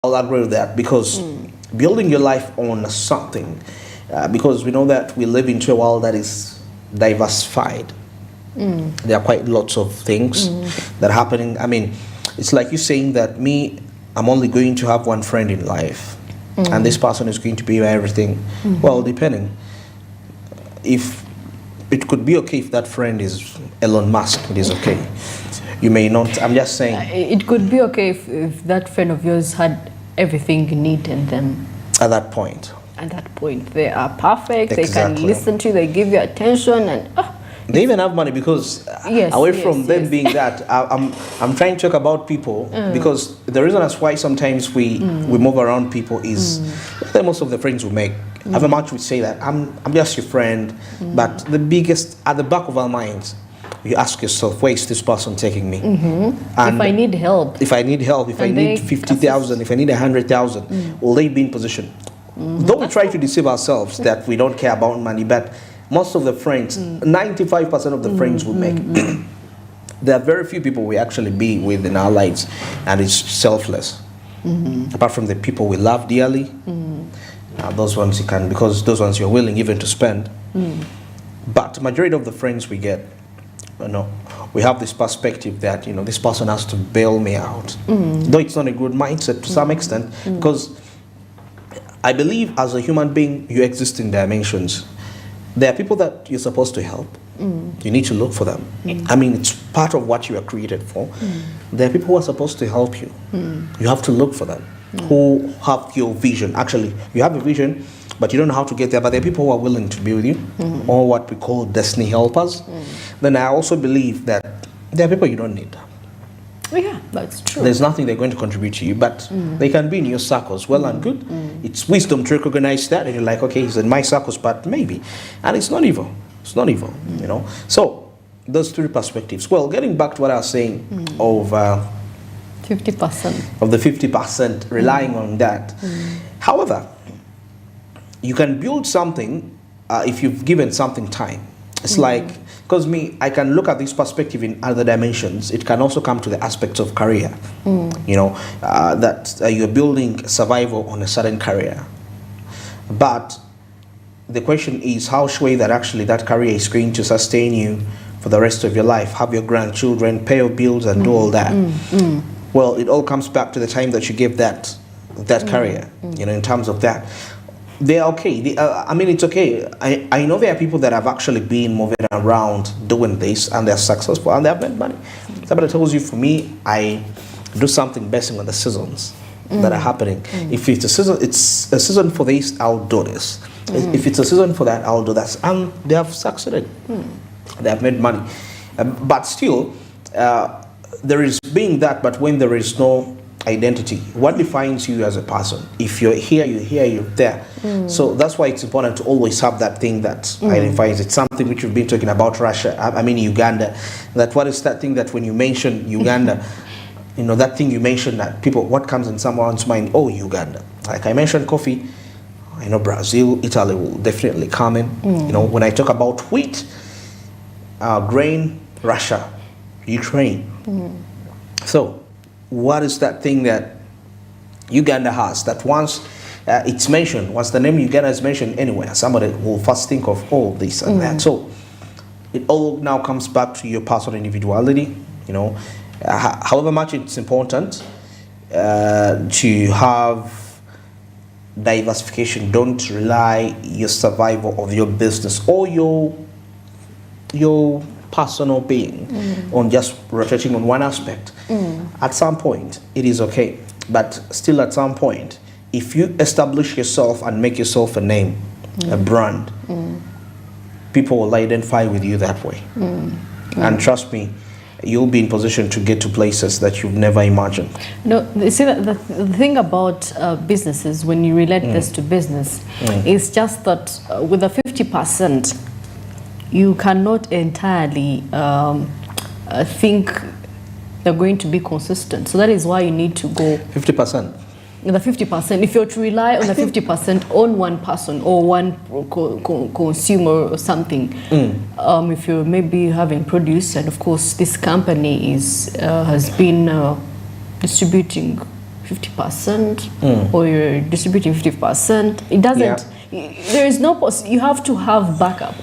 I'll agree with that because building your life on something, because we know that we live into a world that is diversified. There are quite lots of things that are happening. I mean, it's like you saying that I'm only going to have one friend in life, and this person is going to be my everything. Well, depending. If it could be okay if that friend is Elon Musk, it is okay. You may not. I'm just saying. It could be okay if that friend of yours had everything you need in them. At that point. At that point, they are perfect. Exactly. They can listen to you. They give you attention, and they even have money because away from them being that, I'm trying to talk about people because the reason that's why sometimes we move around people is that most of the friends we make. Have a much would say that I'm just your friend, but the biggest at the back of our minds, you ask yourself, where is this person taking me? And if I need help, if I need 50,000, if I need 100,000, will they be in position? Though we try to deceive ourselves that we don't care about money, but most of the friends, 95% of the friends we make, there are very few people we actually be with in our lives, and it's selfless. Apart from the people we love dearly, those ones you can, because those ones you're willing even to spend. But majority of the friends we get, we have this perspective that this person has to bail me out. Though it's not a good mindset to some extent, because I believe as a human being you exist in dimensions. There are people that you're supposed to help. You need to look for them. I mean, it's part of what you are created for. There are people who are supposed to help you. You have to look for them, who have your vision. Actually, you have a vision, but you don't know how to get there. But there are people who are willing to be with you, or what we call destiny helpers. Then I also believe that there are people you don't need. Yeah, that's true. There's nothing they're going to contribute to you, but they can be in your circles. Well and good. It's wisdom to recognize that, and you're like, okay, he's in my circles, but maybe. And it's not evil. It's not evil, So, those three perspectives. Well, getting back to what I was saying of 50%. Of the 50%, relying on that. However, you can build something if you've given something time. It's like, because I can look at this perspective in other dimensions. It can also come to the aspects of career. That you're building survival on a certain career. But the question is, how sure that actually that career is going to sustain you for the rest of your life, have your grandchildren, pay your bills, and do all that. Well, it all comes back to the time that you give that career, in terms of that. They're okay. I mean, it's okay. I know there are people that have actually been moving around doing this, and they're successful, and they have made money. Somebody tells you, for me, I do something based on the seasons that are happening. If it's a season for this, I'll do this. If it's a season for that, I'll do that. And they have succeeded. They have made money. But still, there is being that, but when there is no identity, what defines you as a person? If you're here, you're there. So that's why it's important to always have that thing that identifies. It's something which we've been talking about Russia, Uganda. That what is that thing that when you mention Uganda, that thing you mentioned that people, what comes in someone's mind? Oh, Uganda. Like I mentioned coffee, I know Brazil, Italy will definitely come in. When I talk about wheat, grain, Russia, Ukraine. So what is that thing that Uganda has that once it's mentioned, once the name Uganda is mentioned anywhere, somebody will first think of all this and that. So it all now comes back to your personal individuality. However much it's important to have diversification. Don't rely your survival of your business or your personal being on just rotating on one aspect. At some point it is okay, but still at some point, if you establish yourself and make yourself a name, a brand, people will identify with you that way. And trust me, you'll be in position to get to places that you've never imagined. You see, the thing about businesses, when you relate this to business, is just that with the 50%, you cannot entirely think they're going to be consistent. So that is why you need to go 50%. The 50%. If you're to rely on the 50% on one person or one consumer or something, if you're maybe having produce, and of course this company has been distributing 50% or you're distributing 50%. It doesn't, there is no, you have to have backup.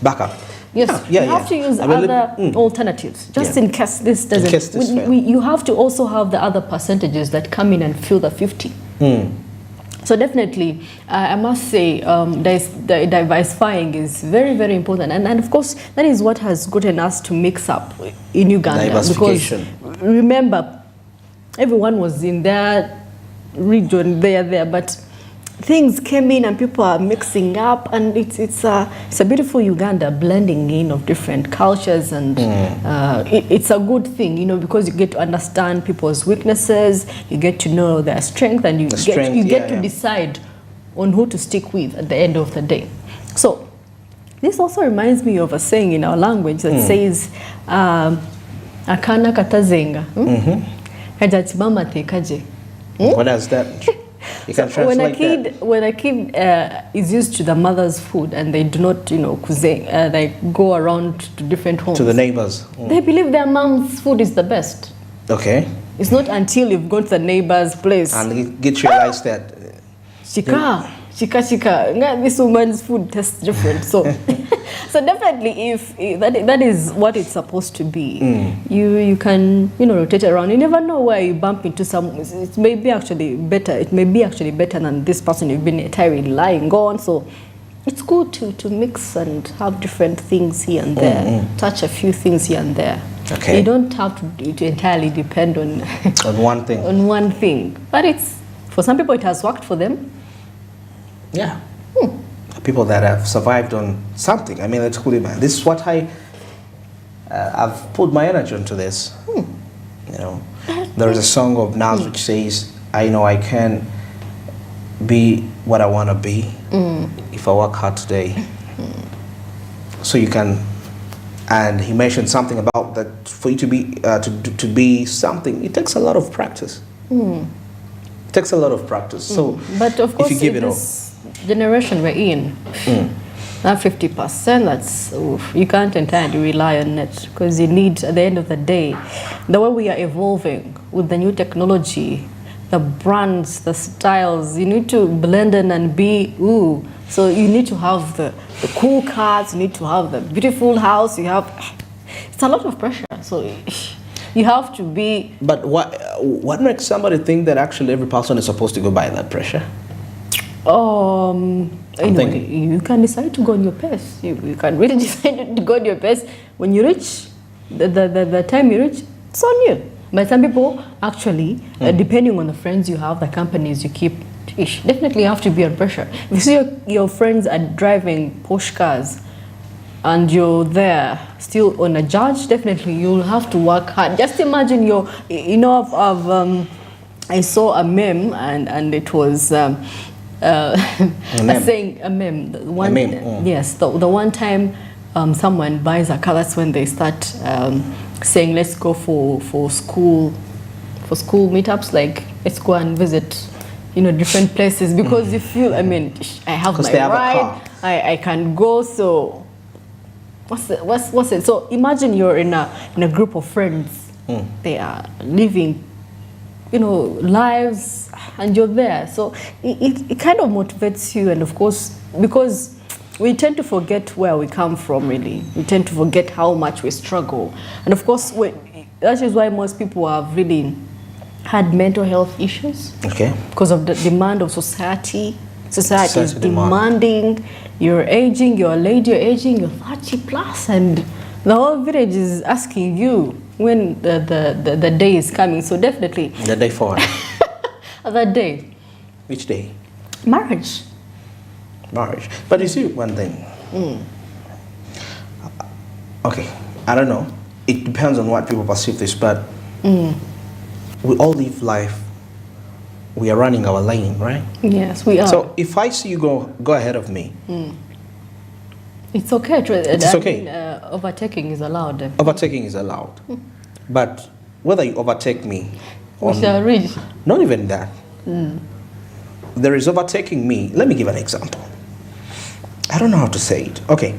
Backup. Yes, you have to use other alternatives, just in case this doesn't. You have to also have the other percentages that come in and fill the 50. So definitely, I must say, diversifying is very, very important. And of course, that is what has gotten us to mix up in Uganda. Because remember, everyone was in their region, there, but things came in and people are mixing up, and it's a beautiful Uganda blending in of different cultures, and it's a good thing, you know, because you get to understand people's weaknesses, you get to know their strength, and you get to decide on who to stick with at the end of the day. So this also reminds me of a saying in our language that says akana katazenga kajatibama tekaje. What does that? You can so when a kid is used to the mother's food and they do not, you know, they go around to different homes. To the neighbors. They believe their mom's food is the best. Okay. It's not until you've gone to the neighbor's place. And you get to realize that. Shika. This woman's food tastes different. So, so definitely, if that is what it's supposed to be, you can, you know, rotate around. You never know where you bump into someone. It may be actually better. It may be actually better than this person you've been entirely relying on. So, it's good to mix and have different things here and there. Touch a few things here and there. Okay. You don't have to entirely depend on one thing. On one thing, but it's for some people it has worked for them. Yeah. People that have survived on something. I mean, that's cool, man. This is what I've put my energy into this. You know, there is a song of Nas which says, I know I can be what I want to be if I work hard today. So you can, and he mentioned something about that for you to be something, it takes a lot of practice. It takes a lot of practice. So, but of course, if you give it all. Generation we're in, that 50%, that's you can't entirely rely on it, because you need, at the end of the day, the way we are evolving with the new technology, the brands, the styles, you need to blend in and be so you need to have the cool cars, you need to have the beautiful house, it's a lot of pressure, so you have to be. But what makes somebody think that actually every person is supposed to go by that pressure? Anyway, you can decide to go on your pace. You can really decide to go on your pace. When you reach the time you reach, it's on you. But some people actually, depending on the friends you have, the companies you keep, definitely have to be under pressure. If you see your friends are driving Porsche cars and you're there still on a judge, definitely you'll have to work hard. Just imagine I saw a meme and it was saying a meme. Yes, the one time someone buys a car, that's when they start saying, let's go for school meetups, like let's go and visit, you know, different places, because you feel, I mean, I have my ride, I can go, so what's it? So imagine you're in a group of friends, they are living, you know, lives, and you're there. So it kind of motivates you, and of course, because we tend to forget where we come from, really. We tend to forget how much we struggle. And of course, that is why most people have really had mental health issues. Okay. Because of the demand of society. Society is demanding. You're aging, you're a lady, you're aging, you're 30 plus, and the whole village is asking you when the day is coming. So definitely. The day for that day. Which day? Marriage. Marriage. But you see one thing. Okay, I don't know. It depends on what people perceive this, but we all live life. We are running our lane, right? Yes, we are. So if I see you go ahead of me, it's okay. It's okay. Overtaking is allowed. Overtaking is allowed. But whether you overtake me, we shall reach. Not even that. There is overtaking me. Let me give an example. I don't know how to say it. Okay.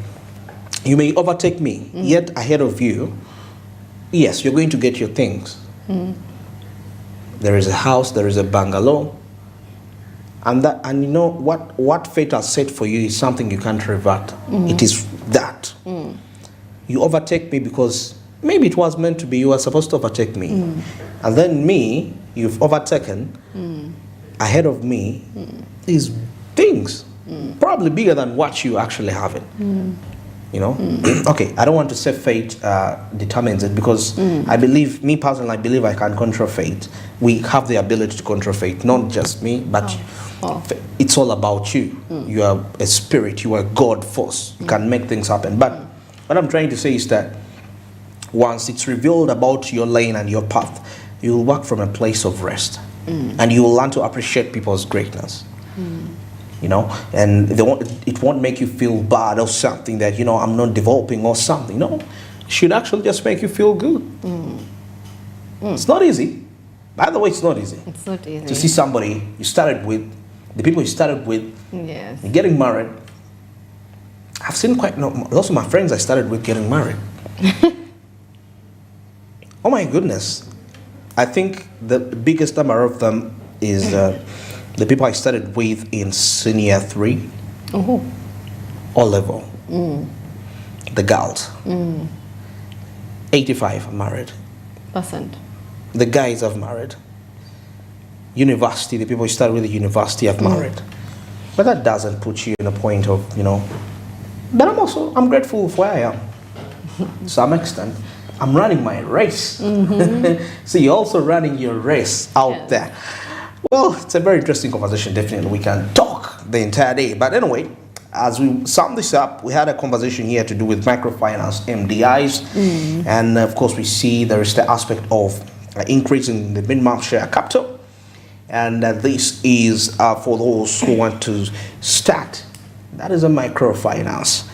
You may overtake me, yet ahead of you, yes, you're going to get your things. there is a house, there is a bungalow. And you know what fate has set for you is something you can't revert. It is that. You overtake me because maybe it was meant to be. You were supposed to overtake me. And then me, you've overtaken ahead of me these things. Probably bigger than what you actually have it. You know? Okay, I don't want to say fate determines it, because I believe, me personally, I believe I can control fate. We have the ability to control fate, not just me, but it's all about you. You are a spirit, you are God force. You can make things happen. But what I'm trying to say is that once it's revealed about your lane and your path, you will work from a place of rest. And you will learn to appreciate people's greatness. You know, and it won't make you feel bad or something that, you know, I'm not developing or something. No, it should actually just make you feel good. It's not easy. By the way, it's not easy. It's not easy. To see somebody you started with, the people you started with, yes, getting married. I've seen lots of my friends I started with getting married. Oh my goodness. I think the biggest number of them is the people I started with in senior 3, O level. The girls. 85 are married. The guys have married. University, the people you started with at university have married. But that doesn't put you in a point of, you know. But I'm grateful for where I am. To some extent. I'm running my race. So you're also running your race out there. Well, it's a very interesting conversation. Definitely, we can talk the entire day. But anyway, as we sum this up, we had a conversation here to do with microfinance MDIs. And of course, we see there is the aspect of increasing the minimum share capital. And this is for those who want to start. That is a microfinance.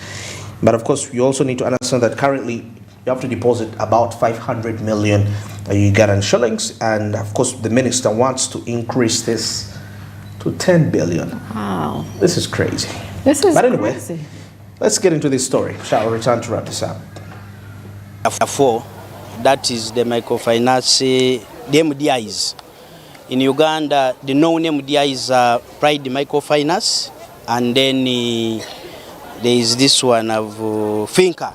But of course, you also need to understand that currently you have to deposit about 500 million Ugandan shillings. And of course, the minister wants to increase this to 10 billion. Wow. This is crazy. But anyway, let's get into this story. Shall we return to wrap this up? That is the microfinance, the MDIs. In Uganda, the known MDIs are Pride Microfinance, and then there is this one of Finca.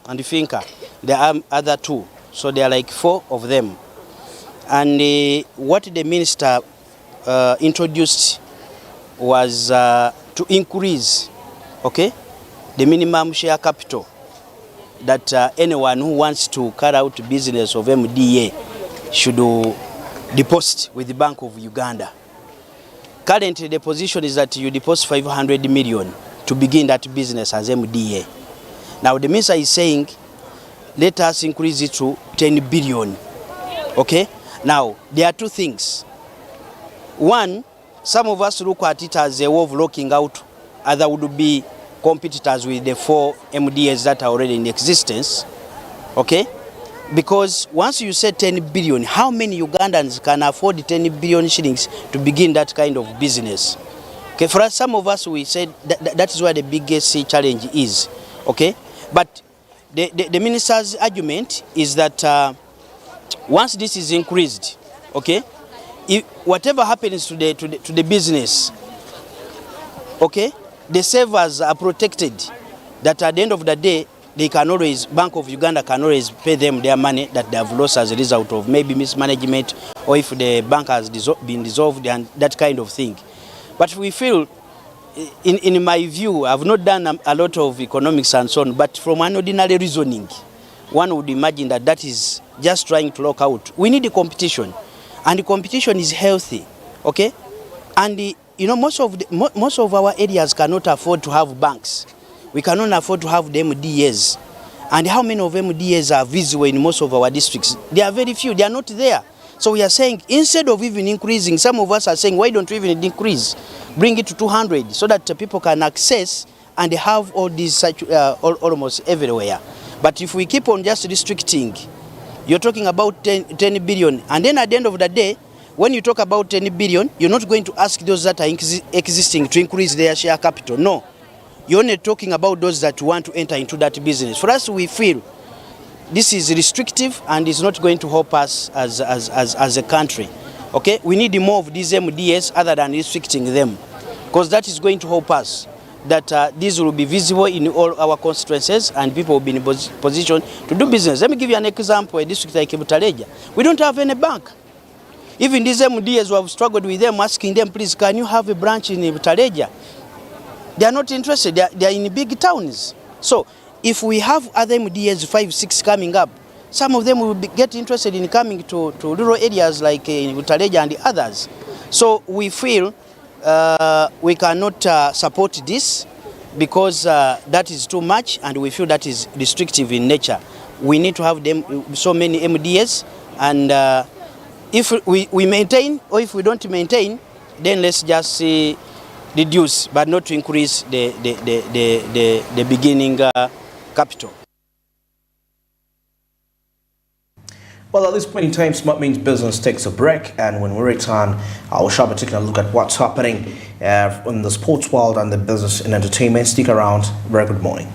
And Finca, there are other 2. So there are like 4 of them. And what the minister introduced was to increase, the minimum share capital that anyone who wants to carry out business of MDA should deposit with the Bank of Uganda. Currently, the position is that you deposit 500 million to begin that business as MDA. Now, the minister is saying, let us increase it to 10 billion. Okay? Now, there are 2 things. One, some of us look at it as a way of locking out other would be competitors with the 4 MDAs that are already in existence. Okay? Because once you say 10 billion, how many Ugandans can afford 10 billion shillings to begin that kind of business? Okay, for us, some of us, we said that is where the biggest challenge is. Okay? But the minister's argument is that once this is increased, okay, whatever happens to the business, okay, the savers are protected. That at the end of the day, they can always, Bank of Uganda can always pay them their money that they have lost as a result of maybe mismanagement, or if the bank has been dissolved and that kind of thing. But we feel, in my view, I've not done a lot of economics and so on, but from an ordinary reasoning, one would imagine that that is just trying to lock out. We need a competition, and the competition is healthy, okay? And you know, most of our areas cannot afford to have banks. We cannot afford to have the MDAs. And how many of MDAs are visible in most of our districts? They are very few. They are not there. So we are saying, instead of even increasing, some of us are saying, why don't we even increase? Bring it to 200 so that people can access and have all these almost everywhere. But if we keep on just restricting, you're talking about 10 billion. And then at the end of the day, when you talk about 10 billion, you're not going to ask those that are existing to increase their share capital. No. You're only talking about those that want to enter into that business. For us, we feel this is restrictive and it's not going to help us as a country. Okay, we need more of these MDAs other than restricting them, because that is going to help us. That these will be visible in all our constituencies and people will be in a position to do business. Let me give you an example. A district like Butaleja, we don't have any bank. Even these MDAs who have struggled with them, asking them, please, can you have a branch in Butaleja? They are not interested. They are in big towns. So if we have other MDAs, 5, 6 coming up, some of them will get interested in coming to rural areas like in Butaleja and the others. So we feel we cannot support this because that is too much, and we feel that is restrictive in nature. We need to have them so many MDAs, and if we maintain, or if we don't maintain, then let's just reduce, but not to increase the beginning capital. Well, at this point in time, Smart Means Business takes a break, and when we return, I shall be taking a look at what's happening in the sports world and the business and entertainment. Stick around. Very good morning.